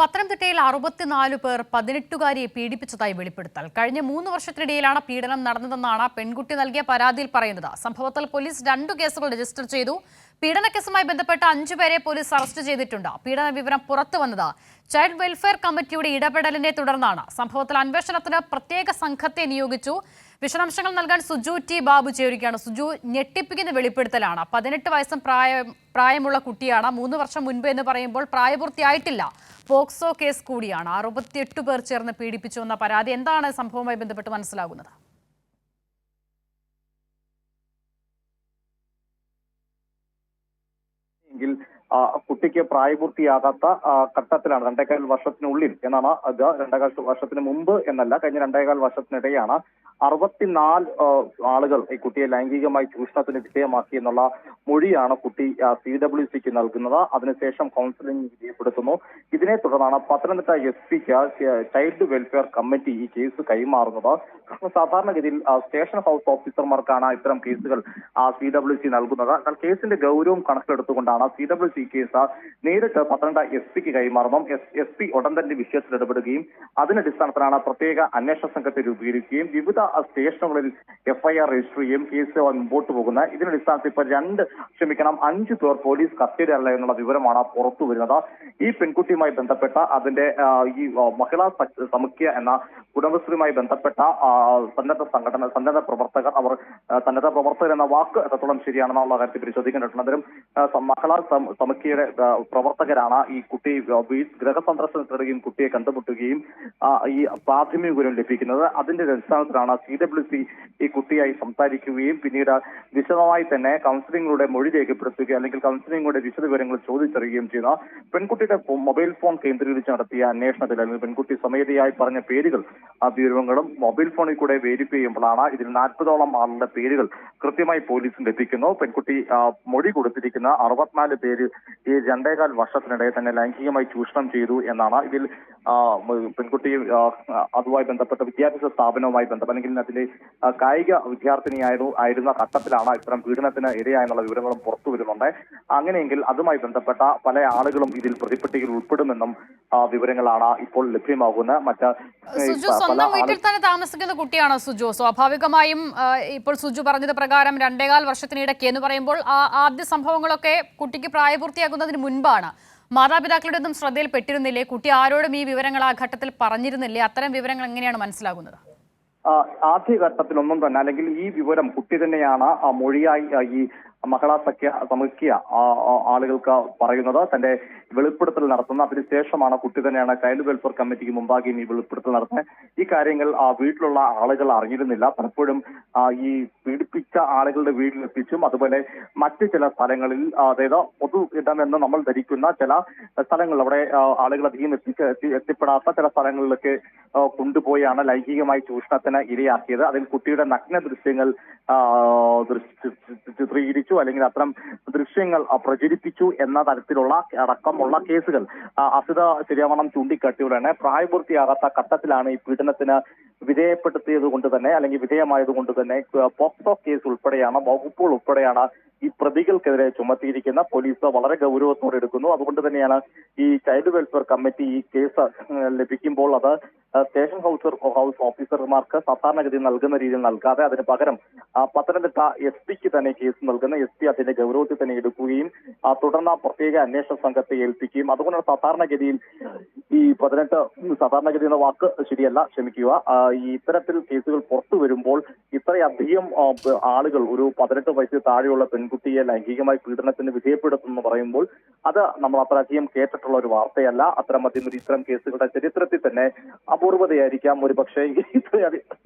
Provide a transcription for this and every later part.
പത്തനംതിട്ടയിൽ 64 പേർ 18-കാരിയെ പീഡിപ്പിച്ചതായി വെളിപ്പെടുത്തൽ. കഴിഞ്ഞ 3 വർഷത്തിനിടയിലാണ് പീഡനം നടന്നതെന്നാണ് പെൺകുട്ടി നൽകിയ പരാതിയിൽ പറയുന്നത്. സംഭവത്തിൽ പോലീസ് 2 കേസുകൾ രജിസ്റ്റർ ചെയ്തു. പീഡനക്കേസുമായി ബന്ധപ്പെട്ട 5 പേരെ പോലീസ് അറസ്റ്റ് ചെയ്തിട്ടുണ്ട്. പീഡന വിവരം പുറത്തുവന്നത് ചൈൽഡ് വെൽഫെയർ കമ്മിറ്റിയുടെ ഇടപെടലിനെ തുടർന്നാണ്. സംഭവത്തിൽ അന്വേഷണത്തിന് പ്രത്യേക സംഘത്തെ നിയോഗിച്ചു. വിശദാംശങ്ങൾ നൽകാൻ സുജു ടി ബാബു ചേരുകയാണ്. സുജു, ഞെട്ടിപ്പിക്കുന്ന വെളിപ്പെടുത്തലാണ്. 18 വയസ്സും പ്രായമുള്ള കുട്ടിയാണ്. 3 വർഷം മുൻപ് എന്ന് പറയുമ്പോൾ പ്രായപൂർത്തിയായിട്ടില്ല. പോക്സോ കേസ് കൂടിയാണ്. 68 പേർ ചേർന്ന് പീഡിപ്പിച്ചു എന്ന പരാതി. എന്താണ് സംഭവവുമായി ബന്ധപ്പെട്ട് മനസ്സിലാകുന്നത്? കുട്ടിക്ക് പ്രായപൂർത്തിയാകാത്ത ഘട്ടത്തിലാണ് 2.25 വർഷത്തിനുള്ളിൽ എന്നാണ് അത്. 2.25 വർഷത്തിന് മുമ്പ് എന്നല്ല, കഴിഞ്ഞ 2.25 വർഷത്തിനിടെയാണ് 64 ആളുകൾ ഈ കുട്ടിയെ ലൈംഗികമായി ചൂഷണത്തിന് വിധേയമാക്കി എന്നുള്ള മൊഴിയാണ് കുട്ടി CWCക്ക് നൽകുന്നത്. അതിനുശേഷം കൗൺസിലിംഗ് വിധേയപ്പെടുത്തുന്നു. ഇതിനെ തുടർന്നാണ് പത്തനംതിട്ട SP-ക്ക് ചൈൽഡ് വെൽഫെയർ കമ്മിറ്റി ഈ കേസ് കൈമാറുന്നത്. സാധാരണഗതിയിൽ സ്റ്റേഷൻ ഹൗസ് ഓഫീസർമാർക്കാണ് ഇത്തരം കേസുകൾ CWC നൽകുന്നത്. എന്നാൽ കേസിന്റെ ഗൗരവം കണക്കിലെടുത്തുകൊണ്ടാണ് CWC കേസ് നേരിട്ട് പത്തനംതിട്ട SP-ക്ക് കൈമാറുന്നു. SP ഉടൻ തന്നെ വിഷയത്തിൽ ഇടപെടുകയും അതിനടിസ്ഥാനത്തിലാണ് പ്രത്യേക അന്വേഷണ സംഘത്തെ രൂപീകരിക്കുകയും വിവിധ സ്റ്റേഷനുകളിൽ FIR രജിസ്റ്റർ ചെയ്യുകയും കേസ് മുമ്പോട്ട് പോകുന്നത്. ഇതിനടിസ്ഥാനത്തിൽ ഇപ്പോൾ 5 പേർ പോലീസ് കസ്റ്റഡിയിലല്ല എന്നുള്ള വിവരമാണ് പുറത്തു വരുന്നത്. ഈ പെൺകുട്ടിയുമായി ബന്ധപ്പെട്ട അതിന്റെ ഈ മഹിളാ സമുഖ്യ എന്ന കുടുംബശ്രീയുമായി ബന്ധപ്പെട്ട സന്നദ്ധ പ്രവർത്തകർ എന്ന വാക്ക് എത്രത്തോളം ശരിയാണെന്നുള്ള കാര്യത്തിൽ പരിശോധിക്കേണ്ടിട്ടുണ്ട്. അതിലും മഹിളാ സമുഖ്യയുടെ പ്രവർത്തകരാണ് ഈ കുട്ടി ഗൃഹസന്ദർശനത്തിനിടയിൽ കുട്ടിയെ കണ്ടുമുട്ടുകയും ഈ പ്രാഥമിക വിവരം ലഭിക്കുന്നത്. അതിന്റെ അടിസ്ഥാനത്തിലാണ് CWC ഈ കുട്ടിയായി സംസാരിക്കുകയും പിന്നീട് വിശദമായി തന്നെ കൗൺസിലിംഗിലൂടെ മൊഴി രേഖപ്പെടുത്തുകയും അല്ലെങ്കിൽ കൗൺസിലിംഗിലൂടെ വിശദവിവരങ്ങൾ ചോദിച്ചറിയുകയും ചെയ്യുന്ന പെൺകുട്ടിയുടെ മൊബൈൽ ഫോൺ കേന്ദ്രീകരിച്ച് നടത്തിയ അന്വേഷണത്തിൽ അല്ലെങ്കിൽ പെൺകുട്ടി സ്വമേധയായി പറഞ്ഞ പേരുകൾ വിവരങ്ങളും മൊബൈൽ ഫോണിൽ കൂടെ വെരിഫൈ ചെയ്യുമ്പോഴാണ് ഇതിൽ 40ഓളം ആളുടെ പേരുകൾ കൃത്യമായി പോലീസിന് ലഭിക്കുന്നു. പെൺകുട്ടി മൊഴി കൊടുത്തിരിക്കുന്ന 64 പേര് ഈ 2.25 വർഷത്തിനിടെ തന്നെ ലൈംഗികമായി ചൂഷണം ചെയ്തു എന്നാണ്. ഇതിൽ പെൺകുട്ടി അതുമായി ബന്ധപ്പെട്ട വിദ്യാഭ്യാസ സ്ഥാപനവുമായി ബന്ധപ്പെട്ട് അല്ലെങ്കിൽ അതിലെ കായിക വിദ്യാർത്ഥിനിയായിരുന്ന ഘട്ടത്തിലാണ് ഇത്തരം പീഡനത്തിന് ഇരയായെന്നുള്ള വിവരങ്ങളും പുറത്തു വരുന്നുണ്ട്. അങ്ങനെയെങ്കിൽ അതുമായി ബന്ധപ്പെട്ട പല ആളുകളും ഇതിൽ പ്രതിപട്ടികയിൽ ഉൾപ്പെടുമെന്നും വിവരങ്ങളാണ് ഇപ്പോൾ ലഭ്യമാകുന്നത്. സ്വന്തം വീട്ടിൽ തന്നെ താമസിക്കുന്ന കുട്ടിയാണോ സുജു? സ്വാഭാവികമായും ഇപ്പോൾ സുജു പറഞ്ഞത് പ്രകാരം 2.25 വർഷത്തിനിടയ്ക്ക് എന്ന് പറയുമ്പോൾ ആദ്യ സംഭവങ്ങളൊക്കെ കുട്ടിക്ക് പ്രായപൂർത്തിയാകുന്നതിന് മുൻപാണ്. മാതാപിതാക്കളുടെ ഒന്നും ശ്രദ്ധയിൽപ്പെട്ടിരുന്നില്ലേ? കുട്ടി ആരോടും ഈ വിവരങ്ങൾ ആ ഘട്ടത്തിൽ പറഞ്ഞിരുന്നില്ലേ? അത്തരം വിവരങ്ങൾ എങ്ങനെയാണ് മനസ്സിലാകുന്നത്? ആദ്യഘട്ടത്തിലൊന്നും തന്നെ അല്ലെങ്കിൽ ഈ വിവരം കുട്ടി തന്നെയാണ് മൊഴിയായി ഈ മഹിളാ സമുഖ്യ ആളുകൾക്ക് പറയുന്നത്. തന്റെ വെളിപ്പെടുത്തൽ നടത്തുന്ന അതിനുശേഷമാണ് കുട്ടി തന്നെയാണ് ചൈൽഡ് വെൽഫെയർ കമ്മിറ്റിക്ക് മുമ്പാകെയും ഈ വെളിപ്പെടുത്തൽ നടത്തുന്നത്. ഈ കാര്യങ്ങൾ വീട്ടിലുള്ള ആളുകൾ അറിഞ്ഞിരുന്നില്ല. പലപ്പോഴും ഈ പീഡിപ്പിച്ച ആളുകളുടെ വീട്ടിലെത്തിച്ചും അതുപോലെ മറ്റ് ചില സ്ഥലങ്ങളിൽ, അതായത് പൊതു ഇടമെന്ന് നമ്മൾ ധരിക്കുന്ന ചില സ്ഥലങ്ങൾ, അവിടെ ആളുകൾ അധികം എത്തിപ്പെടാത്ത ചില സ്ഥലങ്ങളിലൊക്കെ കൊണ്ടുപോയാണ് ലൈംഗികമായി ചൂഷണത്തിന് ഇരയാക്കിയത്. അതിൽ കുട്ടിയുടെ നഗ്ന ദൃശ്യങ്ങൾ ചിത്രീകരിച്ചു അല്ലെങ്കിൽ അത്തരം ദൃശ്യങ്ങൾ പ്രചരിപ്പിച്ചു എന്ന തരത്തിലുള്ള അടക്കമുള്ള കേസുകൾ അസിത ശരിയാവണം ചൂണ്ടിക്കാട്ടിയവരാണ്. പ്രായപൂർത്തിയാകാത്ത ഘട്ടത്തിലാണ് ഈ പീഡനത്തിന് വിധേയപ്പെടുത്തിയത് കൊണ്ട് തന്നെ അല്ലെങ്കിൽ വിധേയമായത് കൊണ്ട് തന്നെ പോക്സോ കേസ് ഉൾപ്പെടെയാണ്, വകുപ്പുകൾ ഉൾപ്പെടെയാണ് ഈ പ്രതികൾക്കെതിരെ ചുമത്തിയിരിക്കുന്ന. പോലീസ് വളരെ ഗൗരവത്തോടെ എടുക്കുന്നു. അതുകൊണ്ട് തന്നെയാണ് ഈ ചൈൽഡ് വെൽഫെയർ കമ്മിറ്റി ഈ കേസ് ലഭിക്കുമ്പോൾ അത് സ്റ്റേഷൻ ഹൗസ് ഓഫീസർമാർക്ക് സാധാരണഗതി നൽകുന്ന രീതിയിൽ നൽകാതെ അതിന് പകരം പത്തനംതിട്ട SP-ക്ക് തന്നെ കേസ് നൽകുന്ന SP അതിന്റെ ഗൗരവത്തിൽ തന്നെ എടുക്കുകയും തുടർന്ന് പ്രത്യേക അന്വേഷണ സംഘത്തെ ഏൽപ്പിക്കുകയും അതുകൊണ്ടാണ് സാധാരണഗതിയിൽ ഈ 18 സാധാരണഗതി എന്ന വാക്ക് ശരിയല്ല, ക്ഷമിക്കുക, ഈ ഇത്തരത്തിൽ കേസുകൾ പുറത്തു വരുമ്പോൾ ഇത്രയധികം ആളുകൾ ഒരു 18 വയസ്സിൽ താഴെയുള്ള പെൺകുട്ടിയെ ലൈംഗികമായി പീഡനത്തിന് വിധേയപ്പെടുത്തുമെന്ന് പറയുമ്പോൾ അത് നമ്മൾ അത്രയധികം കേട്ടിട്ടുള്ള ഒരു വാർത്തയല്ല. ഇത്തരം കേസുകളുടെ ചരിത്രത്തിൽ തന്നെ അപൂർവതയായിരിക്കാം ഒരു പക്ഷേ.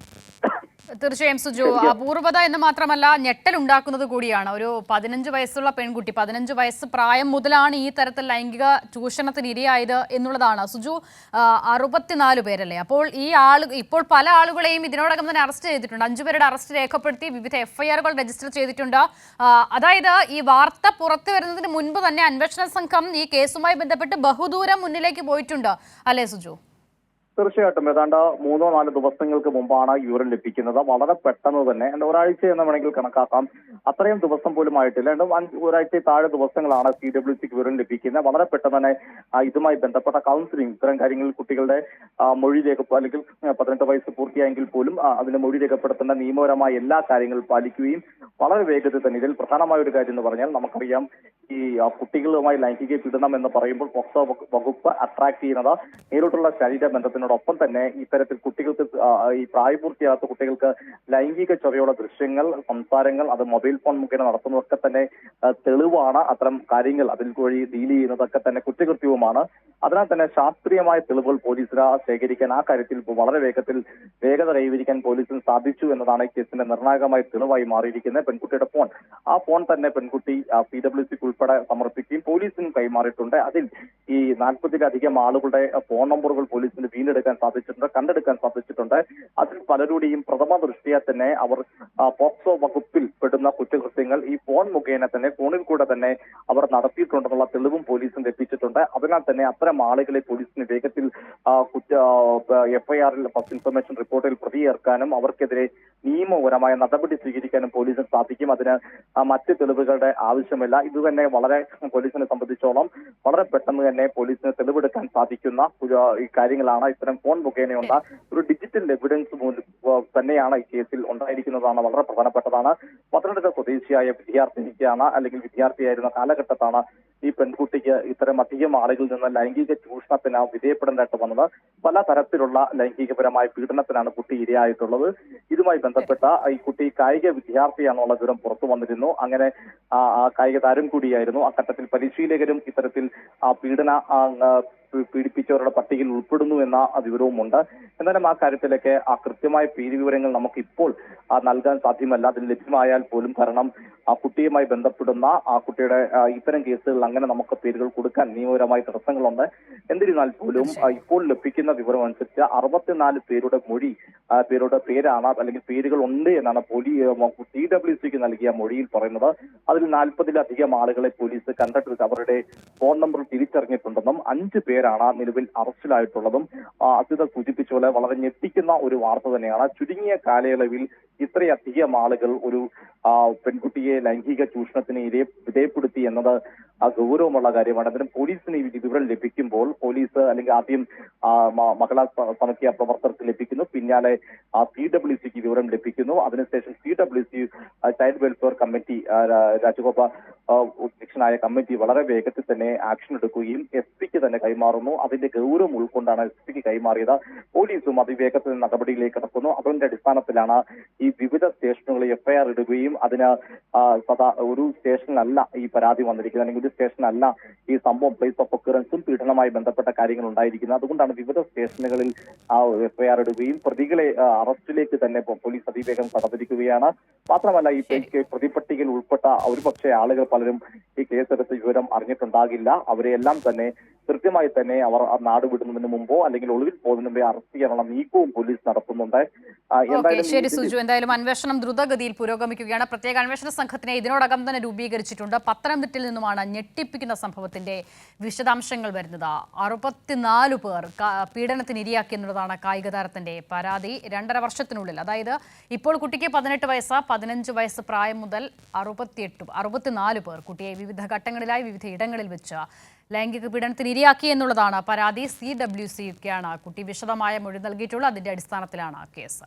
തീർച്ചയായും സുജു, അപൂർവത എന്ന് മാത്രമല്ല ഞെട്ടലുണ്ടാക്കുന്നത് കൂടിയാണ്. ഒരു 15 വയസ്സുള്ള പെൺകുട്ടി 15 വയസ്സ് പ്രായം മുതലാണ് ഈ തരത്തിൽ ലൈംഗിക ചൂഷണത്തിന് ഇരയായത് എന്നുള്ളതാണ്. സുജു, 64 പേരല്ലേ? അപ്പോൾ ഇപ്പോൾ പല ആളുകളെയും ഇതിനോടകം തന്നെ അറസ്റ്റ് ചെയ്തിട്ടുണ്ട്. 5 പേരുടെ അറസ്റ്റ് രേഖപ്പെടുത്തി വിവിധ FIR-കൾ രജിസ്റ്റർ ചെയ്തിട്ടുണ്ട്. അതായത് ഈ വാർത്ത പുറത്തു വരുന്നതിന് മുൻപ് തന്നെ അന്വേഷണ സംഘം ഈ കേസുമായി ബന്ധപ്പെട്ട് ബഹുദൂരം മുന്നിലേക്ക് പോയിട്ടുണ്ട് അല്ലേ സുജു? തീർച്ചയായിട്ടും ഏതാണ്ട് 3-4 ദിവസങ്ങൾക്ക് മുമ്പാണ് വിവരം ലഭിക്കുന്നത്. വളരെ പെട്ടെന്ന് തന്നെ ഒരാഴ്ച എന്ന് വേണമെങ്കിൽ കണക്കാക്കാം. അത്രയും ദിവസം പോലും ആയിട്ടില്ല. ഒരാഴ്ച താഴെ ദിവസങ്ങളാണ് CWCക്ക് വിവരം ലഭിക്കുന്നത്. വളരെ പെട്ടെന്ന് തന്നെ ഇതുമായി ബന്ധപ്പെട്ട കൗൺസിലിംഗ് ഇത്തരം കാര്യങ്ങളിൽ കുട്ടികളുടെ മൊഴി അല്ലെങ്കിൽ 18 വയസ്സ് പൂർത്തിയായെങ്കിൽ പോലും അതിന് മൊഴി രേഖപ്പെടുത്തേണ്ട നിയമപരമായ എല്ലാ കാര്യങ്ങളും പാലിക്കുകയും വളരെ വേഗത്തിൽ തന്നെ ഇതിൽ പ്രധാനമായ ഒരു കാര്യം എന്ന് പറഞ്ഞാൽ നമുക്കറിയാം ഈ കുട്ടികളുമായി ലൈംഗിക പീഡനം എന്ന് പറയുമ്പോൾ പോക്സോ വകുപ്പ് അട്രാക്ട് ചെയ്യുന്നത് നേരിട്ടുള്ള ശരീര ബന്ധത്തിനോടൊപ്പം തന്നെ ഇത്തരത്തിൽ കുട്ടികൾക്ക് ഈ പ്രായപൂർത്തിയാകാത്ത കുട്ടികൾക്ക് ലൈംഗിക ചൊവ്വയുള്ള ദൃശ്യങ്ങൾ, സംസാരങ്ങൾ അത് മൊബൈൽ ഫോൺ മുഖേന നടത്തുന്നതൊക്കെ തന്നെ തെളിവാണ്. അത്തരം കാര്യങ്ങൾ അതിൽ വഴി ഡീൽ ചെയ്യുന്നതൊക്കെ തന്നെ കുറ്റകൃത്യവുമാണ്. അതിനാൽ തന്നെ ശാസ്ത്രീയമായ തെളിവുകൾ പോലീസിന് ശേഖരിക്കാൻ ആ കാര്യത്തിൽ വളരെ വേഗത കൈവരിക്കാൻ പോലീസിന് സാധിച്ചു എന്നതാണ് ഈ കേസിന്റെ നിർണായകമായ തെളിവായി മാറിയിരിക്കുന്നത്. പെൺകുട്ടിയുടെ ഫോൺ, ആ ഫോൺ തന്നെ പെൺകുട്ടി CWCക്ക് ഉൾപ്പെടെ സമർപ്പിക്കുകയും പോലീസിനും കൈമാറിയിട്ടുണ്ട്. അതിൽ ഈ 40-ലധികം ആളുകളുടെ ഫോൺ നമ്പറുകൾ പോലീസിന് കണ്ടെടുക്കാൻ സാധിച്ചിട്ടുണ്ട്. അതിൽ പലരുടെയും പ്രഥമ ദൃഷ്ടിയാ തന്നെ അവർ പോക്സോ വകുപ്പിൽ പെടുന്ന കുറ്റകൃത്യങ്ങൾ ഈ ഫോൺ മുഖേന തന്നെ ഫോണിൽ കൂടെ തന്നെ അവർ നടത്തിയിട്ടുണ്ടെന്നുള്ള തെളിവും പോലീസിന് ലഭിച്ചിട്ടുണ്ട്. അതിനാൽ തന്നെ അത്തരം ആളുകളെ പോലീസിന് വേഗത്തിൽ FIR-ൽ ഫസ്റ്റ് ഇൻഫർമേഷൻ റിപ്പോർട്ടിൽ പ്രതി ചേർക്കാനും അവർക്കെതിരെ നിയമപരമായ നടപടി സ്വീകരിക്കാനും പോലീസിന് സാധിക്കും. അതിന് മറ്റ് തെളിവുകളുടെ ആവശ്യമില്ല. ഇത് തന്നെ വളരെ പോലീസിനെ സംബന്ധിച്ചോളം വളരെ പെട്ടെന്ന് തന്നെ പോലീസിന് തെളിവെടുക്കാൻ സാധിക്കുന്ന ഈ കാര്യങ്ങളാണ്. ഇത്തരം ഫോൺ മുഖേനയുള്ള ഒരു ഡിജിറ്റൽ എവിഡൻസ് തന്നെയാണ് ഈ കേസിൽ ഉണ്ടായിരിക്കുന്നതാണ് വളരെ പ്രധാനപ്പെട്ടതാണ്. പത്തനംതിട്ട സ്വദേശിയായ വിദ്യാർത്ഥിയായിരുന്ന കാലഘട്ടത്താണ് ഈ പെൺകുട്ടിക്ക് ഇത്തരം അധികം ആളുകളിൽ നിന്ന് ലൈംഗിക ചൂഷണത്തിന് വിധേയപ്പെടേണ്ടതായിട്ട് വന്നത്. പല തരത്തിലുള്ള ലൈംഗികപരമായ പീഡനത്തിനാണ് കുട്ടി ഇരയായിട്ടുള്ളത്. ഇതുമായി ബന്ധപ്പെട്ട ഈ കുട്ടി കായിക വിദ്യാർത്ഥിയാണെന്നുള്ള വിവരം പുറത്തു വന്നിരുന്നു. അങ്ങനെ കായിക താരം കൂടിയായിരുന്നു. അഘട്ടത്തിൽ പരിശീലകരും ഇത്തരത്തിൽ പീഡിപ്പിച്ചവരുടെ പട്ടികയിൽ ഉൾപ്പെടുന്നു എന്ന വിവരവുമുണ്ട്. എന്നാലും ആ കാര്യത്തിലൊക്കെ കൃത്യമായ പേര് വിവരങ്ങൾ നമുക്ക് ഇപ്പോൾ നൽകാൻ സാധ്യമല്ല. അതിൽ ലഭ്യമായാൽ പോലും കാരണം ആ കുട്ടിയുമായി ബന്ധപ്പെടുന്ന ആ കുട്ടിയുടെ ഇത്തരം കേസുകളിൽ അങ്ങനെ നമുക്ക് പേരുകൾ കൊടുക്കാൻ നിയമപരമായ തടസ്സങ്ങളുണ്ട്. എന്നിരുന്നാൽ പോലും ഇപ്പോൾ ലഭിക്കുന്ന വിവരം അനുസരിച്ച് 64 പേരുടെ പേരാണ് അല്ലെങ്കിൽ പേരുകൾ ഉണ്ട് എന്നാണ് CWCക്ക് നൽകിയ മൊഴിയിൽ പറയുന്നത്. അതിൽ 40-ലധികം ആളുകളെ പോലീസ് കണ്ടെടുത്ത് അവരുടെ ഫോൺ നമ്പർ തിരിച്ചറിഞ്ഞിട്ടുണ്ടെന്നും 5 പേരാണ് നിലവിൽ അറസ്റ്റിലായിട്ടുള്ളതും അസിത സൂചിപ്പിച്ച പോലെ വളരെ ഞെട്ടിക്കുന്ന ഒരു വാർത്ത തന്നെയാണ്. ചുരുങ്ങിയ കാലയളവിൽ ഇത്രയധികം ആളുകൾ ഒരു പെൺകുട്ടിയെ ലൈംഗിക ചൂഷണത്തിന് വിധേയപ്പെടുത്തി എന്നത് ഗൗരവമുള്ള കാര്യമാണ്. അതിന് പോലീസിന് ഈ വിവരം ലഭിക്കുമ്പോൾ പോലീസ് അല്ലെങ്കിൽ ആദ്യം മഹിളാ സമിതി പ്രവർത്തകർക്ക് ലഭിക്കുന്നു, പിന്നാലെ CWCക്ക് വിവരം ലഭിക്കുന്നു. അതിനുശേഷം CWC child welfare committee Rajagopal അധ്യക്ഷനായ കമ്മിറ്റി വളരെ വേഗത്തിൽ തന്നെ ആക്ഷൻ എടുക്കുകയും SP-ക്ക് തന്നെ കൈമാറുന്നു. അതിന്റെ ഗൗരവം ഉൾക്കൊണ്ടാണ് SP-ക്ക് കൈമാറിയത്. പോലീസും അതിവേഗത്തിൽ നടപടിയിലേക്ക് കടക്കുന്നു. അതിന്റെ അടിസ്ഥാനത്തിലാണ് ഈ വിവിധ സ്റ്റേഷനുകളിൽ FIR ഇടുകയും അതിന് ഒരു സ്റ്റേഷനിലല്ല ഈ പരാതി വന്നിരിക്കുന്നത്, അല്ലെങ്കിൽ ഒരു സ്റ്റേഷനല്ല ഈ സംഭവം പ്ലേസ് ഓഫ് ഒക്കറൻസും പീഡനവുമായി ബന്ധപ്പെട്ട കാര്യങ്ങൾ ഉണ്ടായിരിക്കുന്നത്. അതുകൊണ്ടാണ് വിവിധ സ്റ്റേഷനുകളിൽ FIR ഇടുകയും പ്രതികളെ അറസ്റ്റിലേക്ക് തന്നെ പോലീസ് അതിവേഗം കടന്നിരിക്കുകയാണ്. മാത്രമല്ല ഈ പ്രതിപട്ടികയിൽ ഉൾപ്പെട്ട ഒരുപക്ഷെ ആളുകൾ പലരും ഈ കേസെടുത്ത് വിവരം അറിഞ്ഞിട്ടുണ്ടാകില്ല. അവരെയെല്ലാം തന്നെ കൃത്യമായി തന്നെ അവർ നാട് വിടുന്നതിന് മുമ്പോ അല്ലെങ്കിൽ ഒളിവിൽ പോകുന്നതിന് മുമ്പേ അറസ്റ്റ് ചെയ്യാനുള്ള നീക്കവും പോലീസ് നടത്തുന്നുണ്ട്. ശരി സുജു, എന്തായാലും അന്വേഷണം ദ്രുതഗതിയിൽ പുരോഗമിക്കുകയാണ്. പ്രത്യേക അന്വേഷണ സംഘത്തിനെ ഇതിനോടകം തന്നെ രൂപീകരിച്ചിട്ടുണ്ട്. പത്തനംതിട്ടയിൽ നിന്നുമാണ് ഞെട്ടിപ്പിക്കുന്ന സംഭവത്തിന്റെ വിശദാംശങ്ങൾ വരുന്നത്. 64 പേർ പീഡനത്തിന് ഇരയാക്കിയെന്നുള്ളതാണ് കായിക താരത്തിന്റെ പരാതി. 2.5 വർഷത്തിനുള്ളിൽ, അതായത് ഇപ്പോൾ കുട്ടിക്ക് 18 വയസ്സ്, 15 വയസ്സ് പ്രായം മുതൽ 64 പേർ കുട്ടിയെ വിവിധ ഘട്ടങ്ങളിലായി വിവിധ ഇടങ്ങളിൽ വെച്ച് ലൈംഗിക പീഡനത്തിന് ഇരയാക്കി എന്നുള്ളതാണ് പരാതി. CWCക്കാണ് കുട്ടി വിശദമായ മൊഴി നൽകിയിട്ടുള്ളത്. അതിന്റെ അടിസ്ഥാനത്തിലാണ് കേസ്.